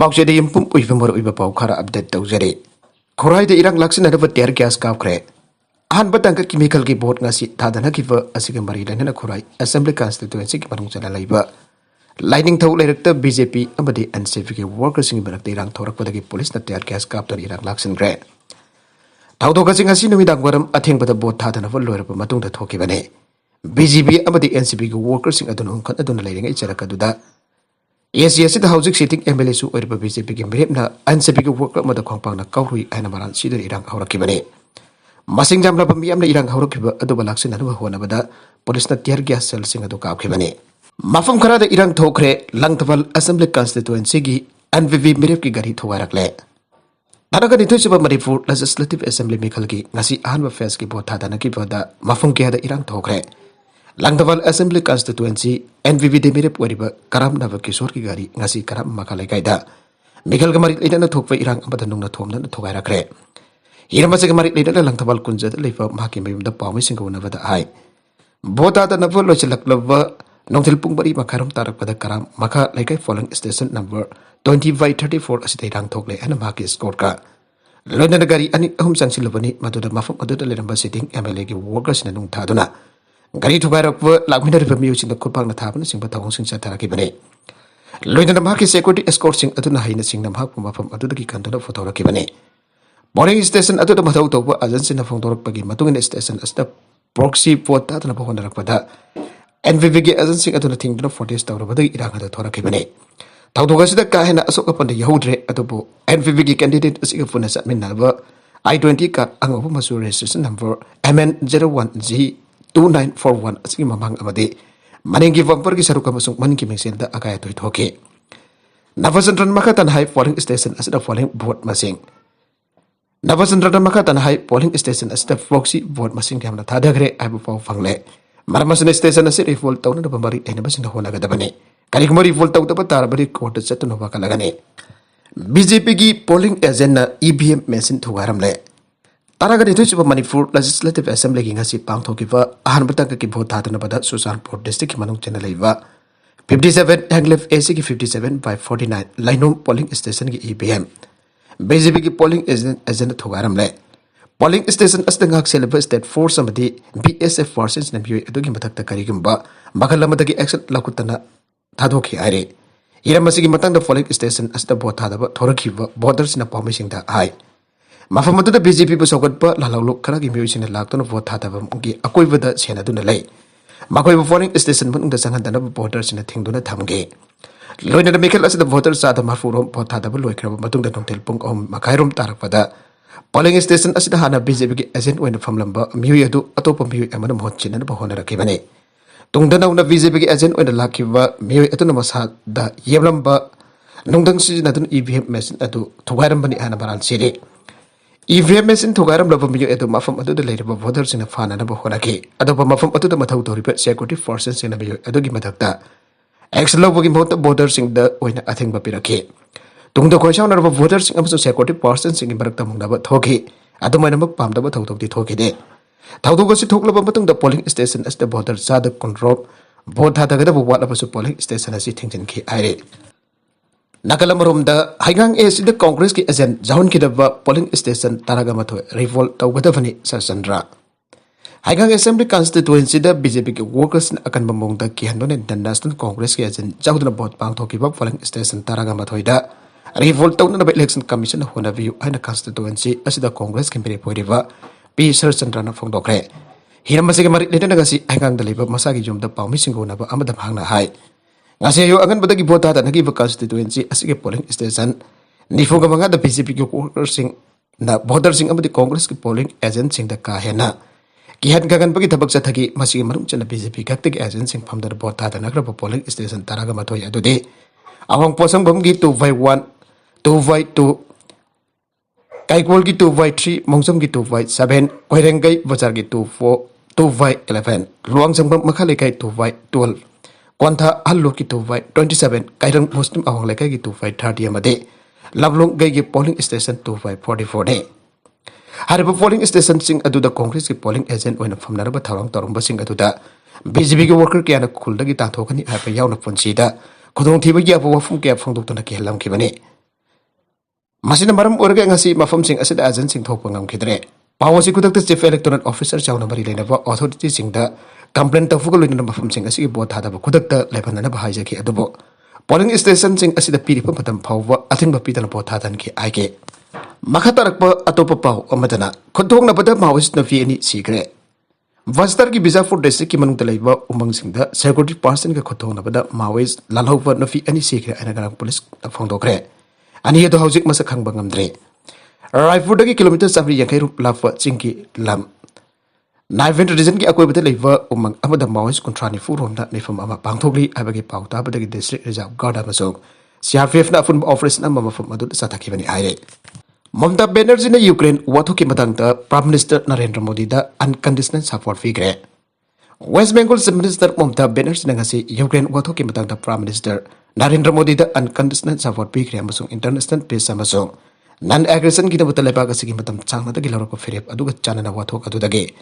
Pauchede impum uivamor uivapau update taujere. Khorai de irang laksin adaba tear gas kapkre. Han batangka chemical ki board ngasi thadana kiva asiga mari lana khorai assembly constituency ki manung chana laiba. Lightning thau leirakta BJP amadi NCP ki workers sing barak irang thorakpadagi police na tear gas kaptar irang laksin gre. Thaudoka sing asi numidang waram atheng bata board thadana wal loirapa matung da thokibane. BJP amadi NCP ki workers sing adun hungkhat adun leiringa icharakadуда. AGC the housing sitting MLA su oirba BJP ki mirepna NCP ki worker mada khongpangna kaurui aina maran sidar irang haurakibane. Masing jamla pamiyamna irang haurakhiba aduba laksin anuba honabada police na tear gas cell sing adu kaapkhibane. Mafam khara da irang thokre langthawal assembly constituency gi NVV mirep ki gari thowarakle. Tanaga nithusiba Manipur legislative assembly mikal gi ngasi ahanba phase ki botha dana ki boda mafam ki da irang thokre. Langthawal assembly constituency NVV de mirep wariba karam nava kishor ki gari ngasi karam makalai kaida. Mikal gamari leidana thokwa irang amada nungna thomna thogai rakre. Hiramase gamari leidana langthawal kunja leifa maki mayumda pawmi singawna wada ai. Bota da naval lochalaklava Nongtil Pungbari Makaram Tarak pada Karam Maka Laikai following station number 20/34 asita irang thokle and Maki score ka. Lona nagari ani ahum sangsilabani maduda mafam maduda leramba sitting MLA ki workers na nung thaduna. Gari thugarakwa lakmina review sing the kurpang na thaban sing batawong sing sataraki bane. Lona na Maki security escort sing aduna haina sing na mhak mafam aduda ki kanduna photography bane. Boarding station aduda mathaw tawba agency na phongdorak pagi matungin station asta proxy vote ta na phonarak pada NVV agency atuna thing to 40 star bada irang da thora kibane tawdoga sida ka hena asok upon the yahudre atubu NVV candidate asiga funa submit naba I-20 card angobu masu registration number MN01G2941 asiga mamang amade maningi vampar ki saruka masung maningi mengsel da akaya toy thoke Navasandran makatan high polling station asida polling vote masing Navasandran makatan high polling station asida proxy vote masing kamna thadagre aibu pau fangle Maramasana station na siri full town na pambari ay nabasin na hona gadabane. Kaligmari full town dapat tarabari court sa tuno bakalagane. BJP ki polling agent na EVM machine thuwaram le. Taraga nito sa Manipur Legislative Assembly ki nga si pang thokiva ahan batang ki vote hata na bada Susanpur district manung channelaiva 57 Hanglef AC ki 57 by 49 Lainom polling station ki EVM. BJP ki polling agent thuwaram le. Polling station as the ngak syllabus that for somebody BSF forces na biyo ito gimatakta karigimba makalamada ki action lakutana thadokhi aire iramasi gi matang da polling station as the bot thadaba thorakhiba borders na promising da ai mafamatu da BJP bu sokat pa lalawlok khara gi music na laktona vote thadaba gi akoibada sena duna lei makoi bu polling station mun da sangan da borders na thingduna thamge loina da Maikel as the voters sa da marfurom vote thadaba loikraba matung da nongtel pung om makairom tarakpada Polling station asida hana BJP ki agent when from lamba miyu adu atopa miyu amana mohchin na bahona rakibane tungdana una BJP ki agent when lakiba miyu atu na masa da yemlamba nungdang si na dun EVM machine adu thugaram bani hana baran sire EVM machine thugaram laba miyu adu mafam adu da leirba voters na fana na bahona ki adu pa mafam adu da mathau tori pe security forces na miyu adu gi mathakta action lobo gi mota borders sing da oina atheng ba pirake Tungda ko siya na voters sing amso security person sing barakta mong dapat thoki ato may namak pam dapat thok di thoki de thawdo ko si thokla bamatong da polling station as the voter sa the control vote hata kada buwat na so polling station as tingtin ki aire nakalamurum da haigang is the congress ki agent zahon ki da polling station taraga matho revolt taw gada fani sa sandra haigang assembly constituency da BJP ki workers akan mamong da ki handon the national congress ki agent jahudna vote pang thoki ba polling station taraga mathoy da Revolt taon na election commission na hona view ay na constituency asida congress kimpire poiriba P. Sir Chandra na phongdokre hiram masige marit leda nagasi aingang daliba masagi jumda pawmi singo na ba amadam hangna hai ngasi yo angan badagi bota ta nagi constituency asige polling station nifuga mga da BJP ki workers sing na voter sing amadi congress ki polling agent sing da ka hena kihan gagan bagi tabak sa thagi masige marum chana BJP kaktik agent sing phamdar bota ta nagra polling station taraga mathoy adude awang posang bamgi 2/1 2/2 Kaikwal ki 2/3 Mongsam ki 2/7 Koirengai Bazar ki 2/4 2/11 Luang Sangbam Makhalekai 2/12 Kwantha Hallu ki 2/27 Kairang Muslim Awang Lekai ki 2/30 amade Lablong Gai ki polling station 2/44 ne Hariba polling station sing adu da Congress ki polling agent oina famnaraba tharang tarumba sing adu da BJP ki worker ki ana khulda ki ta thokani apa yauna punsi da khudong thiba ki apa wafum ki apfang dok na ki helam ki bane masina maram orga ngasi mafam sing asida ajan sing thok pangam khidre pawasi kudak te chief electoral officer chawna mari lena ba authority sing da complaint ta fugal lena mafam sing asi bo thada ba kudak ta lebana ba haija ki adubo polling station sing asida piri pa patam phawwa athing ba pitana bo thadan ki aike makatarak pa atopa paw amadana khotong na bada mawis na fi ani sigre Vastar ki Bizafur district ki manung talaiba umang sing da security person ka khotong na bada mawis lalhova na fi ani sigre ana garang police ta phongdokre ani yedo haujik masa khang bangamdre Raipur dagi kilometer sabri yankai rup lafa chingki lam Naivent region ki akoi bata leiba umang amada mawis kontrani furom da nifam ama pangthogli abagi pauta badagi district reserve guard amasong CRPF na fun operation ama mafam adu sathaki bani aire Mamta Banerjee na Ukraine wathoki matangda Prime Minister Narendra Modi da unconditional support figre West Bengal Chief Minister Mamta Banerjee na ngasi Ukraine wathoki matangda Prime Minister Narendra Modi da unconditional support figre amasong international peace amasong non-aggression kita betul lepas kasih matam cang nada gila roko firip adu ke chana na wathok adu dage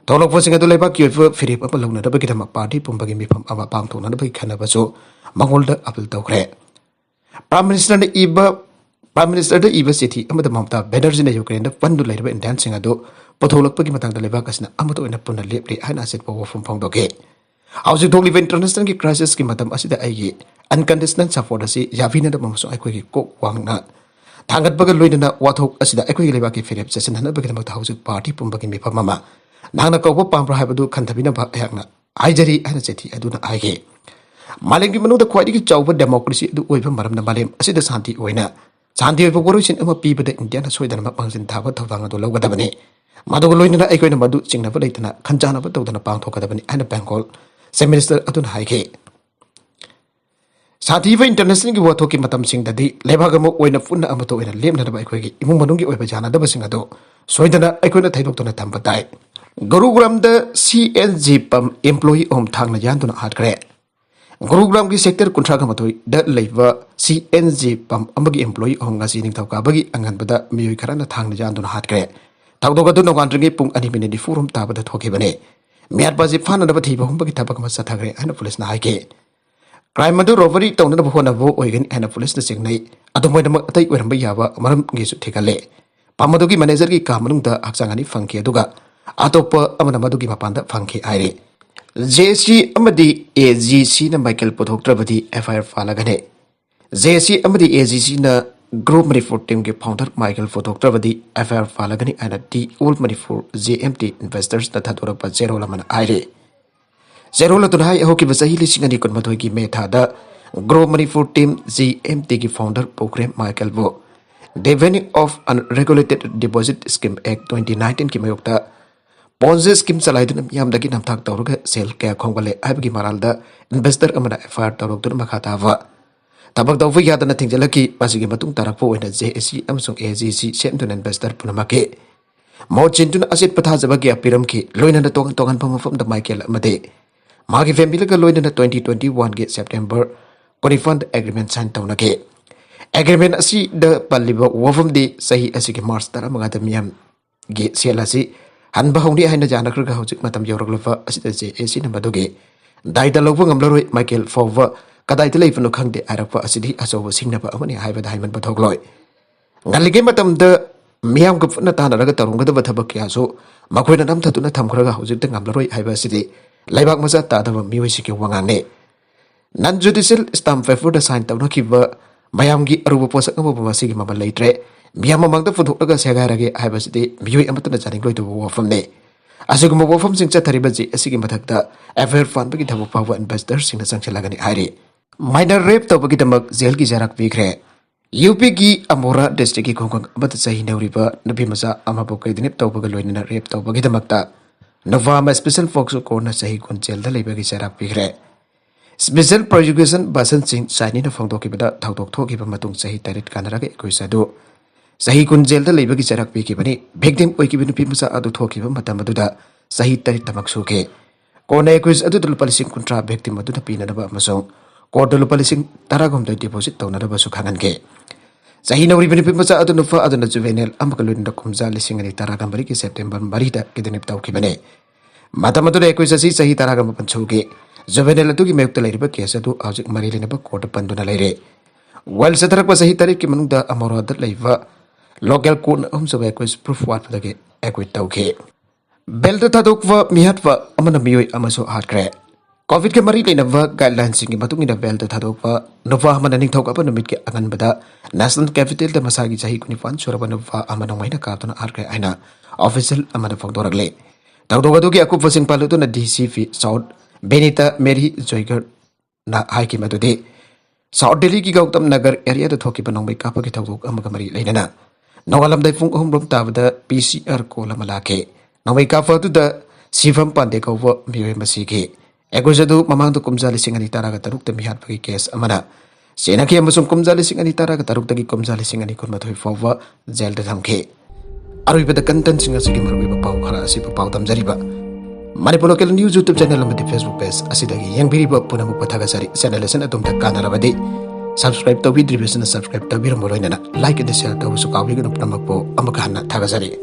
tolok posing adu lepas kyo firip apa lagu nada bagi kita mak party pun bagi mipam ama pam tu nada bagi khana baso mangol da apel tau kre Prime Minister da iba city ama da Mamta Banerjee na Ukraine da pandu lai ba indan sing adu potholok bagi matang da lepas kasna ama to ina punna lepri hana set po from phong doge Hausi thokli international ki crisis ki matam asida aigi unconditional support asi yavina da mamso ai ko ki ko wangna Thangat baga loinana wathok asida ekoi leba ki firep session hana baga mak hausi party pum bagi mi pamama nangna ko pam pra habadu khantabina ba yakna aijari ana chethi aduna aige malengi manu da khwadi ki chawba democracy adu oiba maramna malem asida santi oina santi oiba gorosin ama pibada india na soidana ma pangsin thaba thawang adu logadabani madu loinana ekoi na madu chingna ba leitana khanjana ba tawdana pang thokadabani ana Bengal Chief Minister aduna haige Sativa international ki wathoki matam sing dadi lebagamo oina funna amato oina lemna da aikoi ki imung manung ki oiba jana da basing ado soidana aikoi na thaidok tona thamba dai Gurugram da CNG pam employee om thangna yan tona hatkre Gurugram ki sector kuntra ka matoi da leiba CNG pam amagi employee om ngasi ning thauka bagi angan bada miyoi karana thangna yan tona hatkre thawdok adu nongandringi pung ani minute forum ta bada thoki bane miat baji fana da bathi bahum bagi thabak ma sathagre ana police na haike Crime madu robbery tawna na bhona bo oigan ana police na singnai adomoi na atai oiramba yaba maram ngi su thekale pamadu ki manager ki ka manung da akchangani fangke aduga atopa amana madu ki mapanda fangke aire JAC amadi AGC na Maikel puthoktrabadi FIR pallagani JAC amadi AGC na group manipur team ke founder Maikel puthoktrabadi FIR pallagani ana the old manipur JMT investors na thadora pa zero lamana aire Zero latun hai ho ki basahi lisingani kon mathoi ki methada Grow Manipur team GMT ki founder program Maikel bo Devening of Unregulated Deposit Scheme Act 2019 ki mayokta Ponzi scheme salaidun yam dagi namthak tawruga sel kaya khongbale aibgi maralda investor amana FIR tawrukdun makhatawa tabak dawfu yadana thingjalaki pasigi matung tarakpo oina JAC amsung AGC semdun investor punamake Mauchintun asit pathajabagi apiram ki loinana tongan pamafam da Maikel amade Magi family ka loina na 2021 ge September Confund agreement sign tawna ke agreement asi da paliba wafam de sahi asi ke March tara mga damiyam ge selasi hanba hongni haina jana kra hojik matam yoroglofa asi da JAC na madoge dai da lobwa ngamlaroi Maikel forwa kadai tele funu khangde arakwa asidi asobo singna ba amani haiba da haiman bathogloi ngalige matam da miyam gup na tana raga tarunga da bathabak ya so makoina nam thatuna thamkhraga hojik da ngamlaroi haiba asidi Laibak masa tak ada miwi sikit wangan ne. Non judicial stamp paper da sign tau nak iba mayam gi aruba posak ngamu pemasi gi mama leitre. Miyam mamang da futuk laga siaga ragi hai basiti miwi amat na jaring loi tu wafam ne. Asik mo wafam sing chat hari baji asik matak da FIR fund bagi thabu pawa investor sing na sang chalagani hari. Minor rape tau bagi tamak jail ki jarak bigre. UP gi Amora district ki khongkong amat sahi neuriba nabi masa amapokai dinip tau bagi loi na rape tau bagi tamak ta Novama Special Fox Corner sahi kun jail da leiba ki jarak bigre. Special Prosecution Basan Singh Saini na phongdok ki bada thawdok thoki ba matung sahi tarit kanara ge koisa do sahi kun jail da leiba ki jarak bi ki bani victim oi ki binu pi masa adu thoki ba matam adu da sahi tarit tamak su ke kona quiz adu dul policing kontra victim adu da pina na ba masong ko dul policing taragom da deposit tawna da ba su khangan ke sahi na uri binu pi masa adu nufa adu na juvenile amkalun da kumza lising ani taragam bari ki September bari da ki dinip taw ki bane matam adu da quiz asi sahi taragam pan chu ke Juvenile atu ki mayukta lairiba case atu ajik marilina ba court panduna laire While Satarak was a hitari Kimanunda Amora that Leva, local court also equals proof what the equitoke. Belta Tadokva Mihatva Amanamio Amaso Hardcre. COVID ke mari lenawa guidelines singi matung ina bel thadokwa nova mananing thok apa numit ke angan bada national capital de masagi chahi kunifan suraba nova amana maina ka tona arkre aina official amana fakdoragle tawdoga dogi aku fasing palu to na DCF South Benita Mary Joyger na haiki madude South Delhi ki Gautam Nagar area de thoki panong mai kapa ki thawdok amaga mari leinana nawalam dai fung hom rom tabada PCR ko lamalake nawai kapa tu da sivam pande ko wo miwe masigi Egozadu mamang tu kumza lising ani tara ka taruk temi hat pagi kes amana. Sena ki amasung kumza lising ani tara ka taruk tagi kumza lising ani kun mathui fawa jail da thamke. Arui pada content singa sigi marui ba pau khara asi ba pau tamjari ba. Manipur local news YouTube channel amati Facebook page asidagi yang biri ba puna mukpa thaga sari channel sen atum tak kana rabadi. Subscribe to video subscribe to biro moloi na like and share to su kawi gunuk namakpo amaka hanna thaga sari.